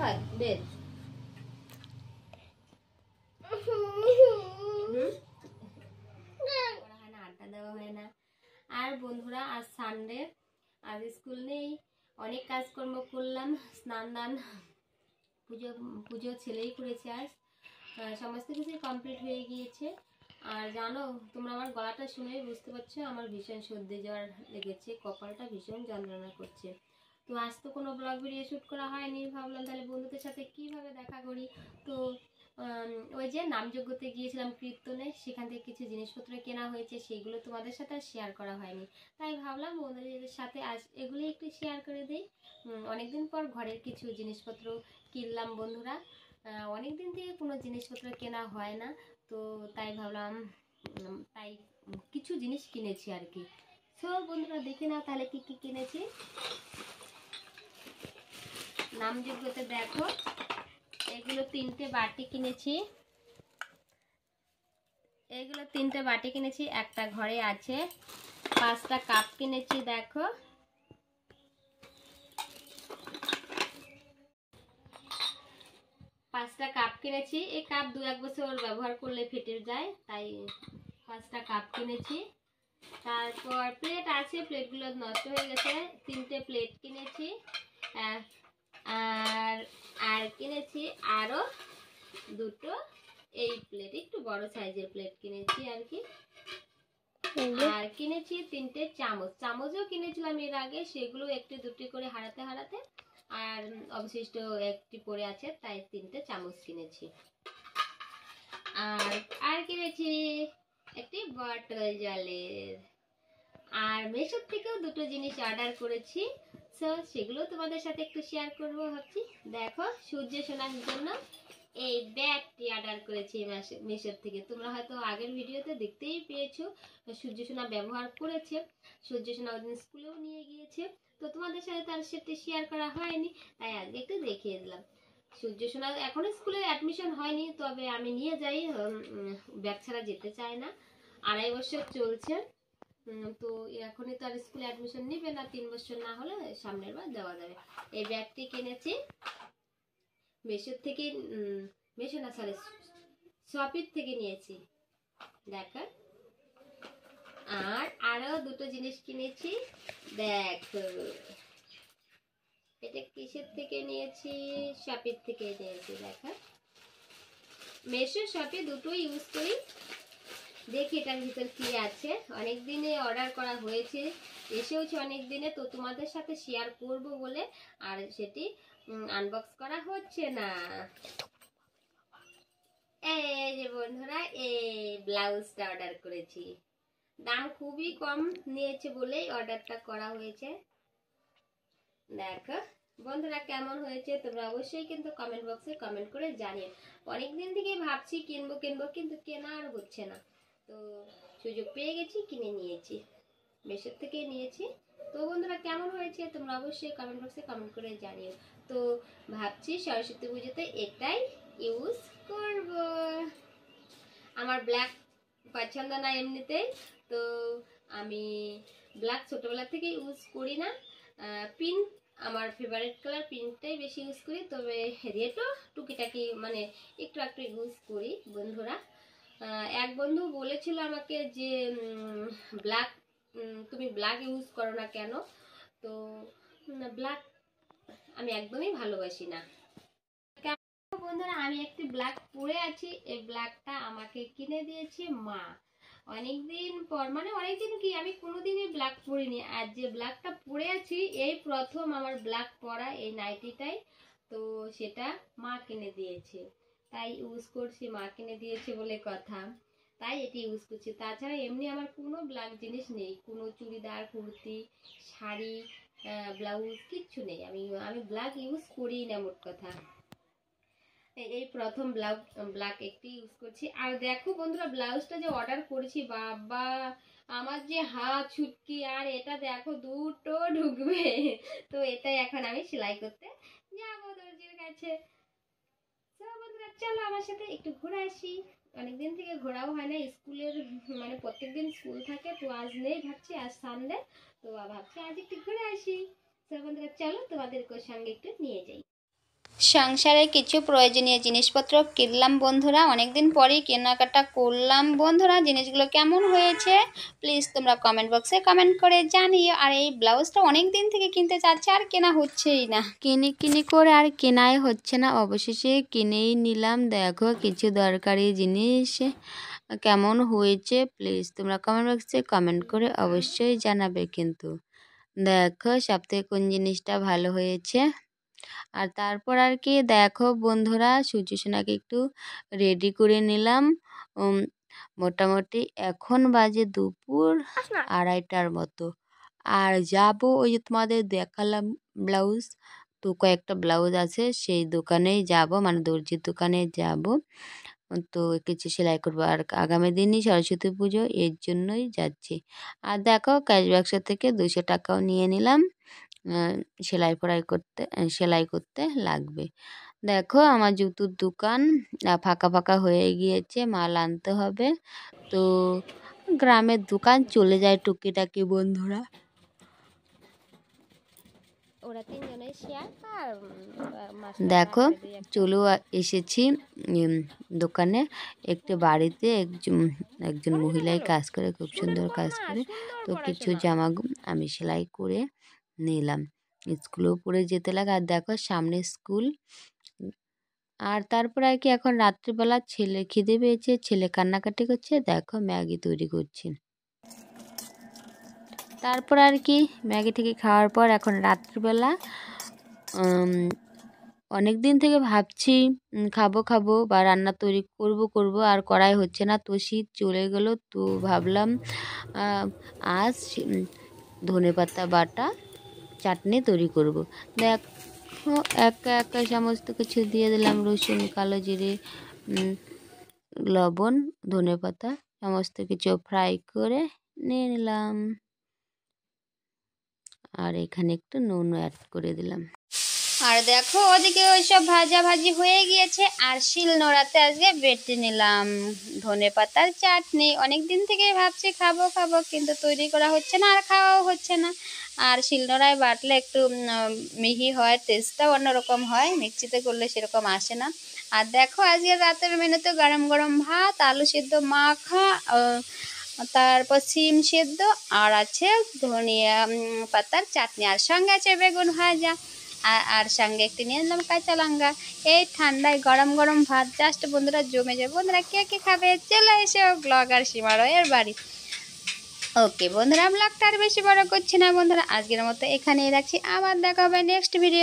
হয় বেশ আড্ডা দেওয়া হয় না। আর বন্ধুরা আজ সানডে, আজ স্কুল নেই, অনেক কাজকর্ম করলাম, স্নান দান পুজো ছেলেই করেছে আজ, সমস্ত কিছুই কমপ্লিট হয়ে গিয়েছে। আর জানো তোমরা আমার গলাটা শুনেই বুঝতে পারছো আমার ভীষণ সর্দি জ্বর লেগেছে, কপালটা ভীষণ যন্ত্রণা করছে। তো আজ তো কোনো ব্লগ ভিডিও শ্যুট করা হয়নি, ভাবলাম তাহলে বন্ধুদের সাথে কিভাবে দেখা করি। তো ওই যে নামযজ্ঞতে গিয়েছিলাম কীর্তনে, সেখান থেকে কিছু জিনিসপত্র কেনা হয়েছে, সেইগুলো তোমাদের সাথে আর শেয়ার করা হয়নি, তাই ভাবলাম বন্ধুদের সাথে আজ এগুলি একটু শেয়ার করে দিই। অনেকদিন পর ঘরের কিছু জিনিসপত্র কিনলাম বন্ধুরা, অনেকদিন থেকে কোনো জিনিসপত্র কেনা হয় না, তো তাই ভাবলাম তাই কিছু জিনিস কিনেছি আর কি। সব বন্ধুরা দেখে নাও তাহলে কি কি কিনেছি। নামযজ্ঞতে দেখো এগুলো 3টে বাটি কিনেছি, এগুলো 3টে বাটি কিনেছি, একটা ঘরে আছে। 5টা কাপ কিনেছি, দেখো 5টা কাপ কিনেছি। এই কাপ 2-1 বছর ব্যবহার করলে ফেটে যায়, তাই 5টা কাপ কিনেছি। তারপর প্লেট আছে, প্লেটগুলো নষ্ট হয়ে গেছে, 3টে প্লেট কিনেছি। আর আর কিনেছি আরো 2টো এই প্লেট, একটু বড় সাইজের প্লেট কিনেছি আর কি। আর কিনেছি 3টে চামচ, চামচও কিনেছিলাম এর আগে, সেগুলো একটি দুটি করে হারাতে হারাতে আর অবশিষ্ট একটি পড়ে আছে, তাই 3টে চামচ কিনেছি। আর আর কিনেছি একটি বটল জলের। আর মেশোর থেকেও 2টো জিনিস অর্ডার করেছি, সো সেগুলো তোমাদের সাথে একটু শেয়ার করবো ভাবছি। দেখো সূর্য সোনার জন্য এই ব্যাগটি অর্ডার করেছি মেশোর থেকে, তোমরা হয়তো আগের ভিডিওতে দেখতেই পেয়েছো সূর্য সোনা ব্যবহার করেছে, সূর্য সোনা ওদিন স্কুলেও নিয়ে গিয়েছে, তো তোমাদের সাথে তার সাথে শেয়ার করা হয়নি, তাই আজকে একটু দেখিয়ে দিলাম। সূর্য সোনা এখনো স্কুলে অ্যাডমিশন হয়নি, তবে আমি নিয়ে যাই, ব্যাগ ছাড়া যেতে চায় না, 2.5 বছর চলছে, তো এখনই তো আর স্কুলে অ্যাডমিশন নিবে না, 3 বছর না হলে সামনের বার দেওয়া যাবে। এই ব্যাগটি কিনেছি মেশোর থেকে, মেশো না সরি শপির থেকে নিয়েছি, দেখো। আর আরো 2টো জিনিস কিনেছি, দেখো এটা কিসের থেকে নিয়েছি, শপির থেকে নিয়েছি, দেখো। মেশো শপে দুটোই ইউজ করি, দেখি এটার ভিতর কি আছে, অনেক দিনে অর্ডার করা হয়েছে, এসেওছে অনেক দিনে, তো তোমাদের সাথে শেয়ার করব বলে আর সেটি আনবক্স করা হচ্ছে না। এই যে বন্ধুরা এই ব্লাউজটা অর্ডার করেছি, দাম খুবই কম নিয়েছে বলেই অর্ডারটা করা হয়েছে। দেখো বন্ধুরা কেমন হয়েছে তোমরা অবশ্যই কিন্তু কমেন্ট বক্সে কমেন্ট করে জানিও। অনেকদিন থেকে ভাবছি কিনবো কিনবো, কিন্তু কেনা আর হচ্ছে না, তো সুযোগ পেয়ে গেছি, কিনে নিয়েছি, মেশোর থেকে নিয়েছি। তো বন্ধুরা কেমন হয়েছে তোমরা অবশ্যই কমেন্ট বক্সে কমেন্ট করে জানিও। তো ভাবছি সরস্বতী পুজোতে এটাই ইউজ করব। আমার ব্ল্যাক পছন্দ না এমনিতেই, তো আমি ব্ল্যাক ছোটবেলা থেকে ইউজ করি না, পিঙ্ক আমার ফেভারিট কালার, পিঙ্কটাই বেশি ইউজ করি, তবে রেডও টুকিটাকি মানে একটু একটু ইউজ করি বন্ধুরা। এক বন্ধু বলেছিল আমাকে যে ব্ল্যাক, তুমি ব্ল্যাক ইউজ করো না কেন, তো ব্ল্যাক আমি একদমই ভালোবাসি না। বন্ধুরা আমি একটি ব্ল্যাক পরে আছি, এই ব্ল্যাকটা আমাকে কিনে দিয়েছে মা, অনেকদিন পর, মানে অনেকদিন কি আমি কোনোদিনই ব্ল্যাক পরিনি, আর যে ব্ল্যাকটা পরে আছি এই প্রথম আমার ব্ল্যাক পরা এই নাইটিটাই, তো সেটা মা কিনে দিয়েছে, তাই ইউজ করছি, মা কিনে দিয়েছে বলে কথা, তাই এটি ইউজ করছি। তাছাড়া এমনি আমার কোনো ব্ল্যাক জিনিস নেই, কোনো চুড়িদার কুর্তি শাড়ি ব্লাউজ কিচ্ছু নেই, আমি ব্ল্যাক ইউজ করি না মোট কথা, এই প্রথম ব্ল্যাক একটি ইউজ করছি। আর দেখো বন্ধুরা ব্লাউজটা যে অর্ডার করেছি, বাবা আমার যে হাত ছুটকি, আর এটা দেখো 2টো ঢুকবে, তো এটাই এখন আমি সেলাই করতে যাবো দর্জির কাছে। বন্ধুরা চলো আমার সাথে একটু ঘুরে আসি, অনেকদিন থেকে ঘোরাও হয় না, স্কুলের মানে প্রত্যেকদিন স্কুল থাকে, তো আজ নেই, ভাবছি আজ সানডে, তো ভাবছি আজ একটু ঘুরে আসি। বন্ধুরা চলো তোমাদের সঙ্গে একটু নিয়ে যাই। সংসারে কিছু প্রয়োজনীয় জিনিসপত্র কিনলাম বন্ধুরা, অনেকদিন পরেই কেনাকাটা করলাম বন্ধুরা। জিনিসগুলো কেমন হয়েছে প্লিজ তোমরা কমেন্ট বক্সে কমেন্ট করে জানিও। আর এই ব্লাউজটা অনেক দিন থেকে কিনতে চাচ্ছে আর কেনা হচ্ছেই না, কিনি করে আর কেনাই হচ্ছে না, অবশেষে কিনেই নিলাম। দেখো কিছু দরকারি জিনিস কেমন হয়েছে প্লিজ তোমরা কমেন্ট বক্সে কমেন্ট করে অবশ্যই জানাবে। কিন্তু দেখো সবথেকে কোন জিনিসটা ভালো হয়েছে। আর তারপর আর কি দেখো বন্ধুরা, সূর্য সোনাকে একটু রেডি করে নিলাম। মোটামুটি এখন বাজে দুপুর 2:30টার মতো। আর যাব ওই যে তোমাদের দেখালাম ব্লাউজ, তো কয়েকটা ব্লাউজ আছে সেই দোকানেই যাব, মানে দর্জির দোকানে যাব, তো কিছু সেলাই করবো। আর আগামী দিনই সরস্বতী পুজো, এর জন্যই যাচ্ছি। আর দেখো ক্যাশ বাক্স থেকে 200 টাকাও নিয়ে নিলাম, সেলাই করতে লাগবে। দেখো আমার জুতোর দোকান ফাঁকা ফাঁকা হয়ে গিয়েছে, মাল আনতে হবে। তো গ্রামের দোকান চলে যায় টুকিটাকি বন্ধুরা। ওরা তিনজনের শেয়ার আর দেখো চলো এসেছি দোকানে। একটু বাড়িতে একজন মহিলাই কাজ করে, খুব সুন্দর কাজ করে। তো কিছু জামা আমি সেলাই করে নিলাম, স্কুলেও পরে যেতে লাগে। আর দেখো সামনে স্কুল। আর তারপর আর কি এখন রাত্রিবেলা ছেলে খিদে পেয়েছে, ছেলে কান্নাকাটি করছে, দেখো ম্যাগি তৈরি করছি। তারপর আর কি ম্যাগি থেকে খাওয়ার পর এখন রাত্রিবেলা অনেক দিন থেকে ভাবছি খাবো বা রান্না তৈরি করব আর করাই হচ্ছে না। তো শীত চলে গেল, তো ভাবলাম আজ ধনেপাতা বাটা চাটনি তৈরি করব। দেখো একা একা সমস্ত কিছু দিয়ে দিলাম, রসুন, কালো জিরে, লবণ, ধনেপাতা সমস্ত কিছু ফ্রাই করে নিয়ে নিলাম। আর এখানে একটু নুন অ্যাড করে দিলাম। আর দেখো ওদিকে ওইসব ভাজাভাজি হয়ে গিয়েছে, আর শিলনোড়াতে আজকে বেটে নিলাম ধনেপাতার চাটনি। অনেক দিন থেকেই ভাবছি খাবো কিন্তু তৈরি করা হচ্ছে না আর খাওয়াও হচ্ছে না। আর শিলনোড়ায় বাটলে একটু মিহি হয়, টেস্টটাও অন্যরকম হয়, মিক্সিতে করলে সেরকম আসে না। আর দেখো আজকে রাতের মেনুতে গরম গরম ভাত, আলু সেদ্ধ মাখা, তারপর সিম সেদ্ধ, আর আছে ধনিয়া পাতার চাটনি, আর সঙ্গে আছে বেগুন ভাজা, আর সঙ্গে একটু নিয়ে নিলাম কাঁচা লঙ্কা। এই ঠান্ডায় গরম গরম ভাত জাস্ট বন্ধুরা জমে যাবে। বন্ধুরা কে কে খাবে চলে এসো ব্লগার সীমা রয়ের বাড়ি। ওকে বন্ধুরা, ব্লগটা আর বেশি বড় করছি না বন্ধুরা, আজকের মতো এখানেই রাখছি। আবার দেখা হবে নেক্সট ভিডিও।